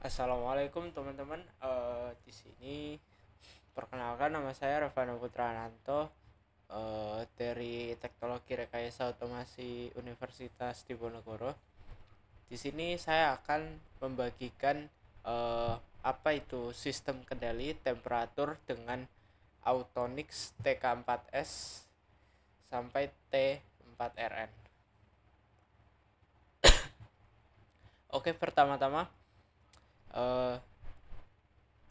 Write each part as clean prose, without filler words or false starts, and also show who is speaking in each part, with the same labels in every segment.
Speaker 1: Assalamualaikum teman-teman. Di sini perkenalkan, nama saya Revano Putrananto, dari Teknologi Rekayasa Otomasi Universitas Diponegoro. Di sini saya akan membagikan apa itu sistem kendali temperatur dengan Autonix TK4S sampai T4RN. Oke, pertama-tama, eh,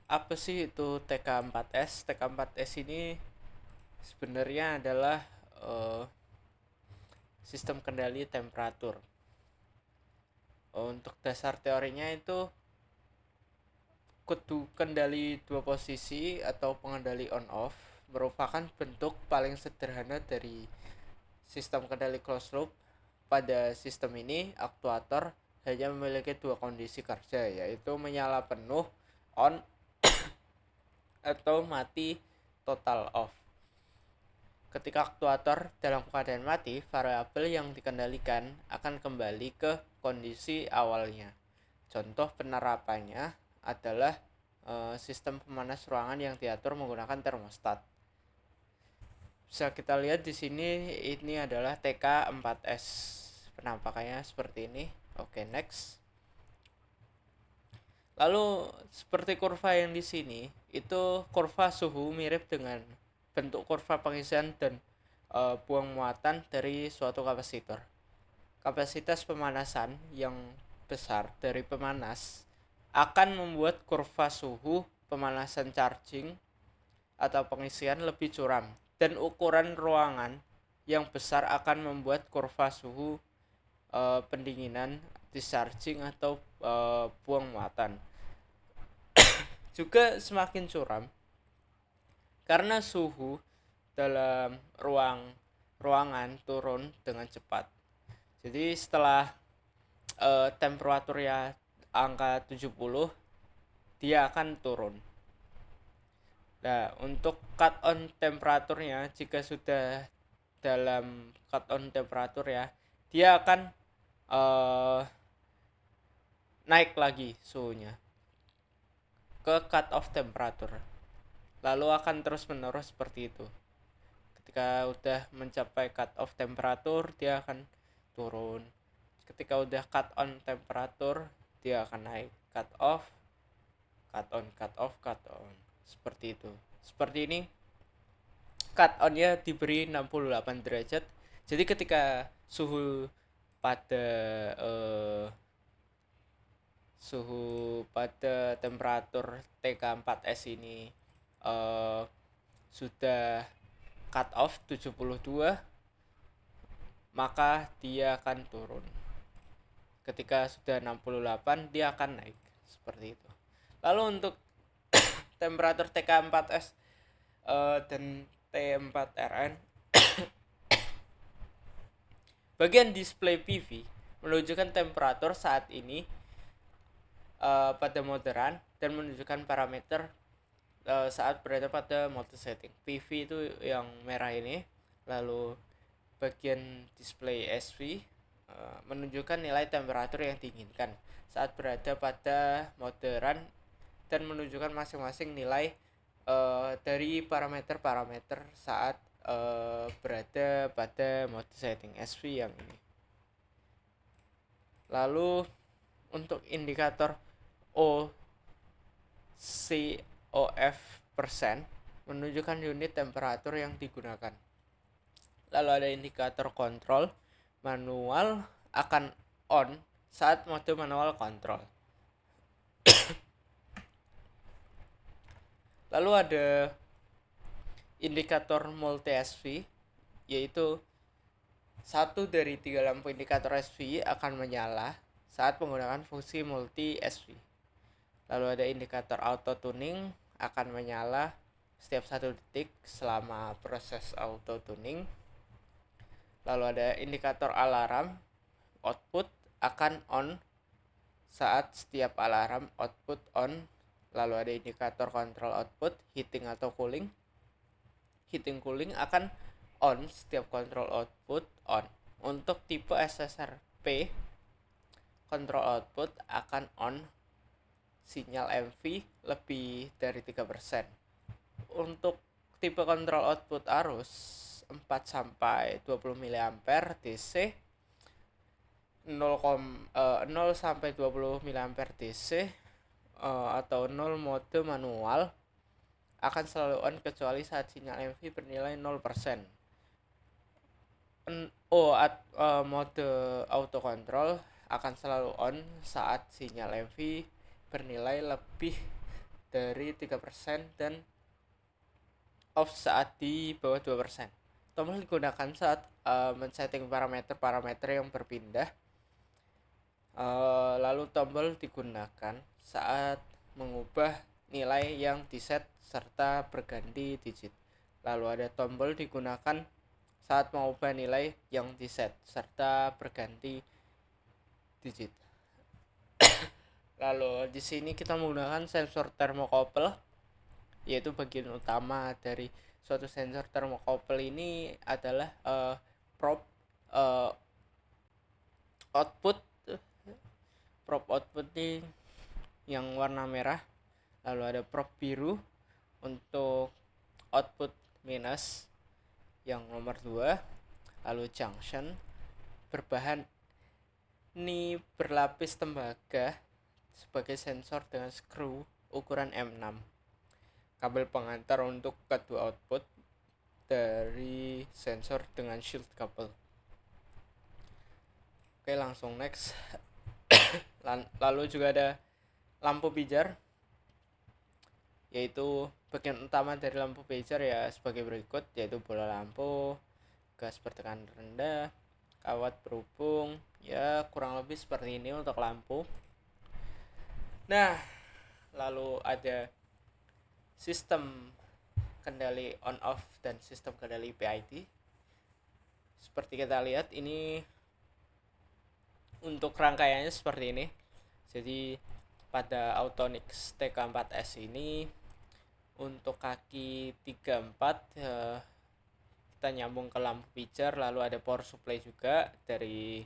Speaker 1: apa sih itu TK4S? TK4S ini sebenarnya adalah eh, sistem kendali temperatur. Untuk dasar teorinya itu kudu kendali dua posisi atau pengendali on off merupakan bentuk paling sederhana dari sistem kendali closed loop. Pada sistem ini, aktuator hanya memiliki dua kondisi kerja, yaitu menyala penuh on atau mati total off. Ketika aktuator dalam keadaan mati, variabel yang dikendalikan akan kembali ke kondisi awalnya. Contoh penerapannya adalah sistem pemanas ruangan yang diatur menggunakan termostat. Bisa kita lihat di sini, ini adalah TK4S. Penampakannya seperti ini. Oke, next. Lalu seperti kurva yang di sini, itu kurva suhu mirip dengan bentuk kurva pengisian dan buang muatan dari suatu kapasitor. Kapasitas pemanasan yang besar dari pemanas akan membuat kurva suhu pemanasan charging atau pengisian lebih curam, dan ukuran ruangan yang besar akan membuat kurva suhu pendinginan, discharging atau buang muatan juga semakin curam karena suhu dalam ruangan turun dengan cepat. Jadi setelah temperaturnya angka 70, dia akan turun. Nah, untuk cut on temperaturnya, jika sudah dalam cut on temperatur ya, dia akan naik lagi suhunya ke cut off temperatur. Lalu akan terus menerus seperti itu. Ketika udah mencapai cut off temperatur, dia akan turun. Ketika udah cut on temperatur, dia akan naik. Cut off, cut on, cut off, cut on. Seperti itu. Seperti ini, cut onnya diberi 68 derajat. Jadi ketika suhu pada temperatur TK4S ini sudah cut off 72, maka dia akan turun. Ketika sudah 68, dia akan naik. Seperti itu. Lalu untuk temperatur TK4S dan T4RN, bagian display PV menunjukkan temperatur saat ini pada moderan dan menunjukkan parameter saat berada pada mode setting. PV itu yang merah ini. Lalu bagian display SV menunjukkan nilai temperatur yang diinginkan saat berada pada moderan dan menunjukkan masing-masing nilai dari parameter-parameter saat berada pada mode setting SV yang ini. Lalu untuk indikator OCOF persen menunjukkan unit temperatur yang digunakan. Lalu ada indikator kontrol manual akan on saat mode manual kontrol. Lalu ada indikator multi SV, yaitu satu dari 3 lampu indikator SV akan menyala saat menggunakan fungsi multi SV. Lalu ada indikator auto tuning akan menyala setiap 1 detik selama proses auto tuning. Lalu ada indikator alarm output akan on saat setiap alarm output on. Lalu ada indikator kontrol output heating atau cooling. Heating cooling akan on setiap kontrol output on. Untuk tipe SSRP, kontrol output akan on sinyal MV lebih dari 3%. Untuk tipe kontrol output arus 4 sampai 20 mA DC, 0 sampai 20 mA DC atau 0 mode manual akan selalu on kecuali saat sinyal MV bernilai 0%. Mode auto control akan selalu on saat sinyal MV bernilai lebih dari 3% dan off saat di bawah 2%. Tombol digunakan saat men-setting parameter-parameter yang berpindah. Lalu tombol digunakan saat mengubah nilai yang diset serta berganti digit. Lalu ada tombol digunakan saat mengubah nilai yang diset serta berganti digit. Lalu di sini kita menggunakan sensor thermocouple, yaitu bagian utama dari suatu sensor thermocouple ini adalah probe output ini yang warna merah, lalu ada probe biru untuk output minus yang nomor 2, lalu junction berbahan berlapis tembaga sebagai sensor dengan skru ukuran M6, kabel pengantar untuk kedua output dari sensor dengan shield couple. Oke, langsung next. Lalu juga ada lampu pijar, yaitu bagian utama dari lampu pijar ya sebagai berikut, yaitu bola lampu, gas bertekanan rendah, kawat berhubung, ya kurang lebih seperti ini untuk lampu. Nah, lalu ada sistem kendali on off dan sistem kendali PID. Seperti kita lihat ini untuk rangkaiannya seperti ini. Jadi pada Autonix TK4S ini untuk kaki 34 kita nyambung ke lampu pijar, lalu ada power supply juga dari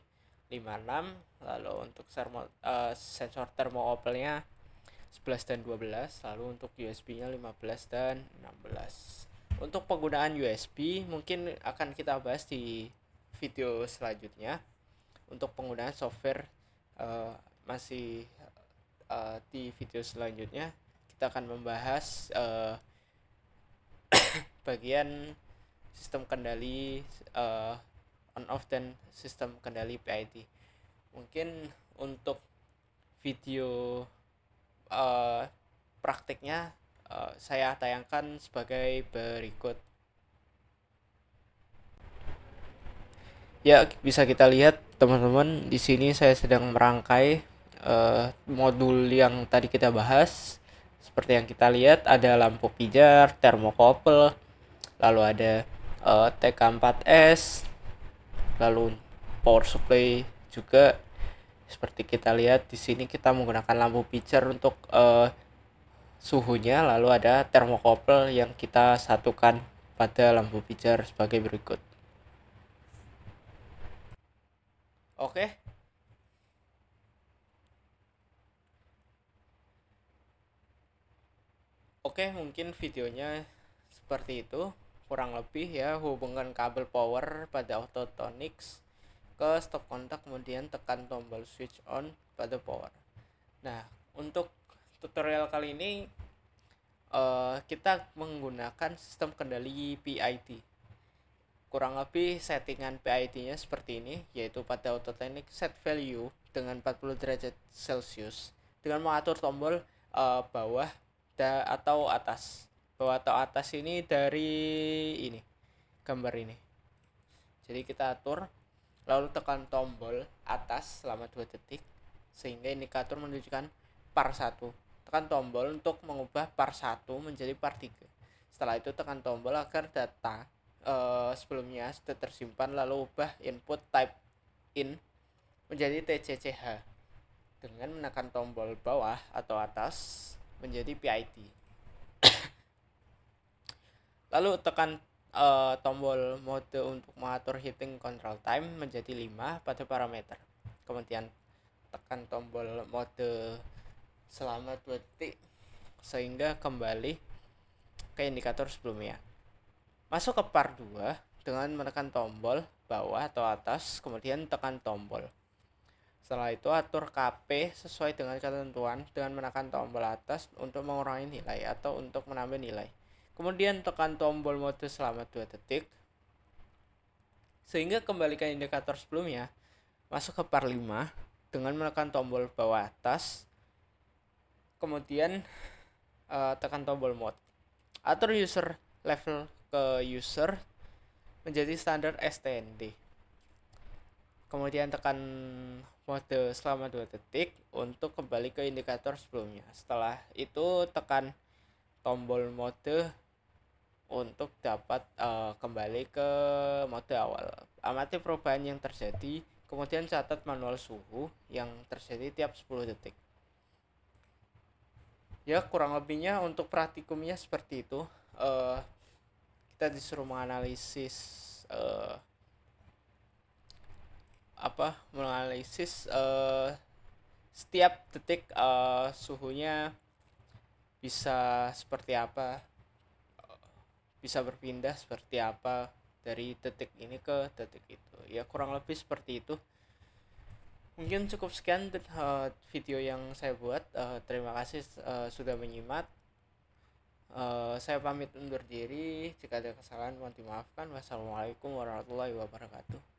Speaker 1: 56, lalu untuk sensor thermocouple-nya 11 dan 12, lalu untuk USB-nya 15 dan 16. Untuk penggunaan USB mungkin akan kita bahas di video selanjutnya. Untuk penggunaan software masih di video selanjutnya kita akan membahas bagian sistem kendali on off dan sistem kendali PID. Mungkin untuk video praktiknya saya tayangkan sebagai berikut. Ya, bisa kita lihat teman-teman, di sini saya sedang merangkai modul yang tadi kita bahas. Seperti yang kita lihat ada lampu pijar, thermocouple, lalu ada TK4S, lalu power supply juga. Seperti kita lihat di sini kita menggunakan lampu pijar untuk suhunya, lalu ada thermocouple yang kita satukan pada lampu pijar sebagai berikut. Oke, mungkin videonya seperti itu kurang lebih ya. Hubungkan kabel power pada Autonix ke stop kontak, kemudian tekan tombol switch on pada power. Nah, untuk tutorial kali ini kita menggunakan sistem kendali PID. Kurang lebih settingan PID-nya seperti ini, yaitu pada Autonix set value dengan 40 derajat Celcius dengan mengatur tombol bawah atau atas. Bawah atau atas ini dari ini, gambar ini. Jadi kita atur, lalu tekan tombol atas selama 2 detik sehingga indikator menunjukkan par 1. Tekan tombol untuk mengubah par 1 menjadi par 3. Setelah itu tekan tombol agar data sebelumnya sudah tersimpan, lalu ubah input type in menjadi TCCH dengan menekan tombol bawah atau atas menjadi PID. Lalu tekan tombol mode untuk mengatur heating control time menjadi 5 pada parameter. Kemudian tekan tombol mode selama 2 detik sehingga kembali ke indikator sebelumnya. Masuk ke part 2 dengan menekan tombol bawah atau atas, kemudian tekan tombol. Setelah itu atur KP sesuai dengan ketentuan dengan menekan tombol atas untuk mengurangi nilai atau untuk menambah nilai. Kemudian tekan tombol mode selama 2 detik sehingga kembali ke indikator sebelumnya. Masuk ke part 5 dengan menekan tombol bawah atas, kemudian tekan tombol mode. Atur user level ke user menjadi standar STND. Kemudian tekan mode selama 2 detik untuk kembali ke indikator sebelumnya. Setelah itu tekan tombol mode untuk dapat kembali ke mode awal. Amati perubahan yang terjadi, kemudian catat manual suhu yang terjadi tiap 10 detik. Ya, kurang lebihnya untuk praktikumnya seperti itu. Kita disuruh menganalisis setiap detik suhunya bisa seperti apa, bisa berpindah seperti apa dari detik ini ke detik itu. Ya, kurang lebih seperti itu. Mungkin cukup sekian video yang saya buat. Terima kasih sudah menyimak. Saya pamit undur diri. Jika ada kesalahan mohon dimaafkan. Wassalamualaikum warahmatullahi wabarakatuh.